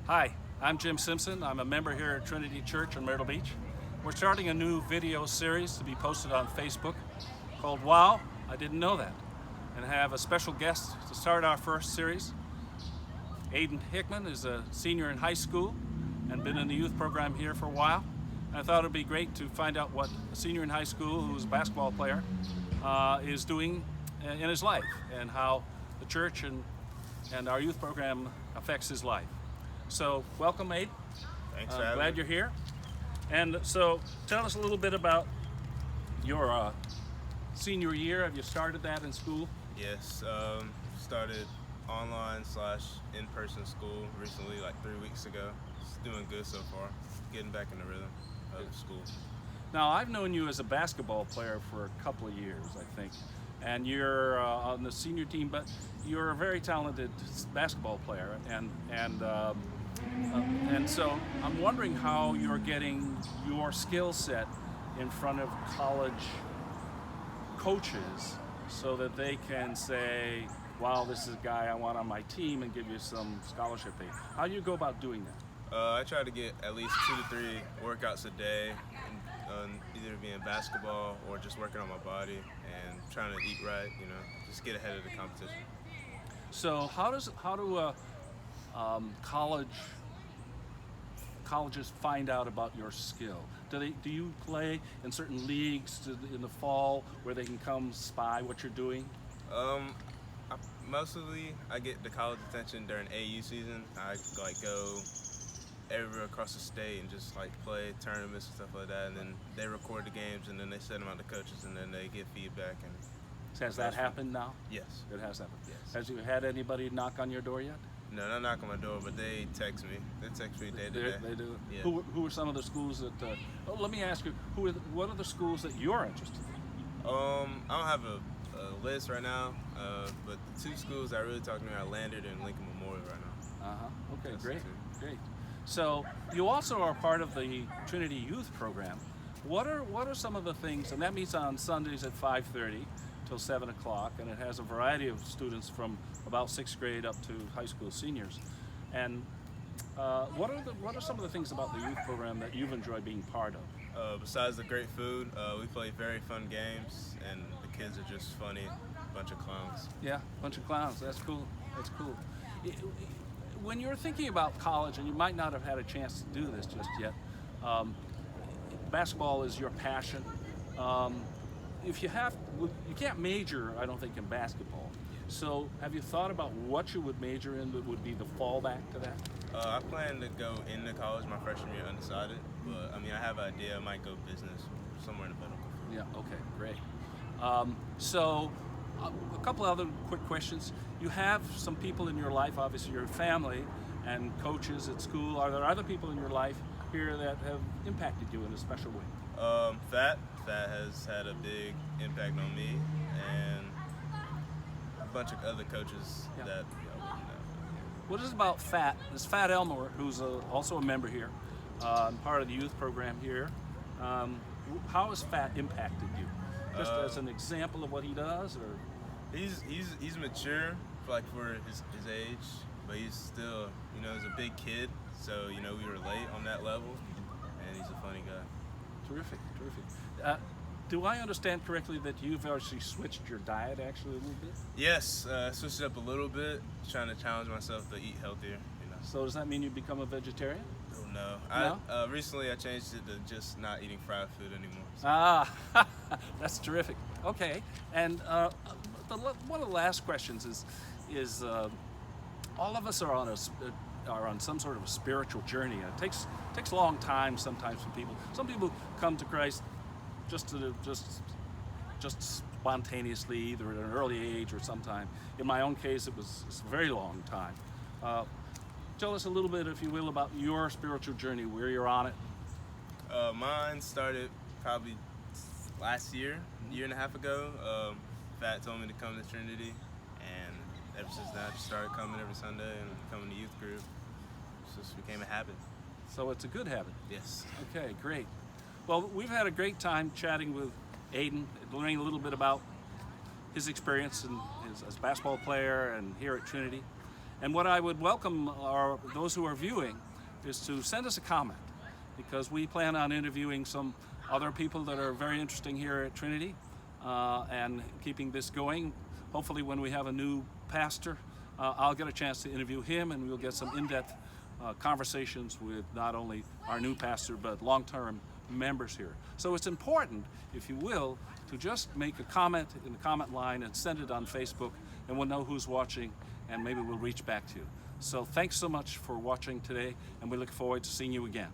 Hi, I'm Jim Simpson. I'm a member here at Trinity Church in Myrtle Beach. We're starting a new video series to be posted on Facebook called Wow, I Didn't Know That, and have a special guest to start our first series. Ayden Hickman is a senior in high school and been in the youth program here for a while. And I thought it would be great to find out what a senior in high school who's a basketball player is doing in his life and how the church and our youth program affects his life. So welcome, Ayden. Thanks for having Glad me. you're here. And so tell us a little bit about your senior year. Have you started that in school? Yes, started online / in-person school recently, like 3 weeks ago. It's doing good so far. Getting back in the rhythm of school. Now, I've known you as a basketball player for a couple of years, I think. And you're on the senior team, but you're a very talented basketball player. And so I'm wondering how you're getting your skill set in front of college coaches so that they can say, wow, this is a guy I want on my team, and give you some scholarship aid. How do you go about doing that? I try to get at least 2 to 3 workouts a day, either being basketball or just working on my body and trying to eat right, just get ahead of the competition. So how do colleges find out about your skill? Do you play in certain leagues in the fall where they can come spy what you're doing? Mostly I get the college attention during AU season. I go everywhere across the state and just play tournaments and stuff like that, and then they record the games and then they send them out to coaches and then they get feedback. And has that happened now? Yes. It has happened. Yes. Has you had anybody knock on your door yet? No, not knock on my door, but they text me. They text me day to day. They do. Yeah. Who are some of the schools that? Let me ask you. What are the schools that you're interested in? I don't have a list right now, but the 2 schools that really talk to me are Landed and Lincoln Memorial right now. Okay, That's great, the 2. great. So you also are part of the Trinity Youth Program. What are some of the things? And that meets on Sundays at 5:30 till 7 o'clock, and it has a variety of students from about 6th grade up to high school seniors. And what are some of the things about the youth program that you've enjoyed being part of? Besides the great food, we play very fun games, and the kids are just funny, bunch of clowns. Yeah, bunch of clowns. That's cool. That's cool. When you're thinking about college, and you might not have had a chance to do this just yet, basketball is your passion. You can't major, I don't think, in basketball. So have you thought about what you would major in that would be the fallback to that? I plan to go into college my freshman year undecided, but I have an idea. I might go business somewhere in the middle. Yeah, okay, great. So a couple other quick questions. You have some people in your life, obviously your family and coaches at school. Are there other people in your life here that have impacted you in a special way? Fat has had a big impact on me, and a bunch of other coaches that What is about Fat? This Fat Elmore, who's also a member here, part of the youth program here. How has Fat impacted you? Just as an example of what he does, or? He's mature for his age, but he's still he's a big kid, so we relate on that level, and he's a funny guy. Terrific, terrific. Do I understand correctly that you've actually switched your diet actually a little bit? Yes, switched it up a little bit, trying to challenge myself to eat healthier. So does that mean you become a vegetarian? Oh, no. No? Recently I changed it to just not eating fried food anymore. Ah, that's terrific. Okay, and one of the last questions is all of us are on some sort of a spiritual journey. And it takes a long time sometimes for people. Some people come to Christ just spontaneously, either at an early age or sometime. In my own case, it's a very long time. Tell us a little bit, if you will, about your spiritual journey, where you're on it. Mine started probably last year, a year and a half ago. Fat told me to come to Trinity, and ever since then I just started coming every Sunday and coming to youth group. It just became a habit. So it's a good habit. Yes. Okay, great. Well, we've had a great time chatting with Ayden, learning a little bit about his experience as a basketball player and here at Trinity. And what I would welcome those who are viewing is to send us a comment, because we plan on interviewing some other people that are very interesting here at Trinity and keeping this going. Hopefully when we have a new pastor, I'll get a chance to interview him, and we'll get some in-depth conversations with not only our new pastor but long-term members here. So it's important, if you will, to just make a comment in the comment line and send it on Facebook, and we'll know who's watching, and maybe we'll reach back to you. So thanks so much for watching today, and we look forward to seeing you again.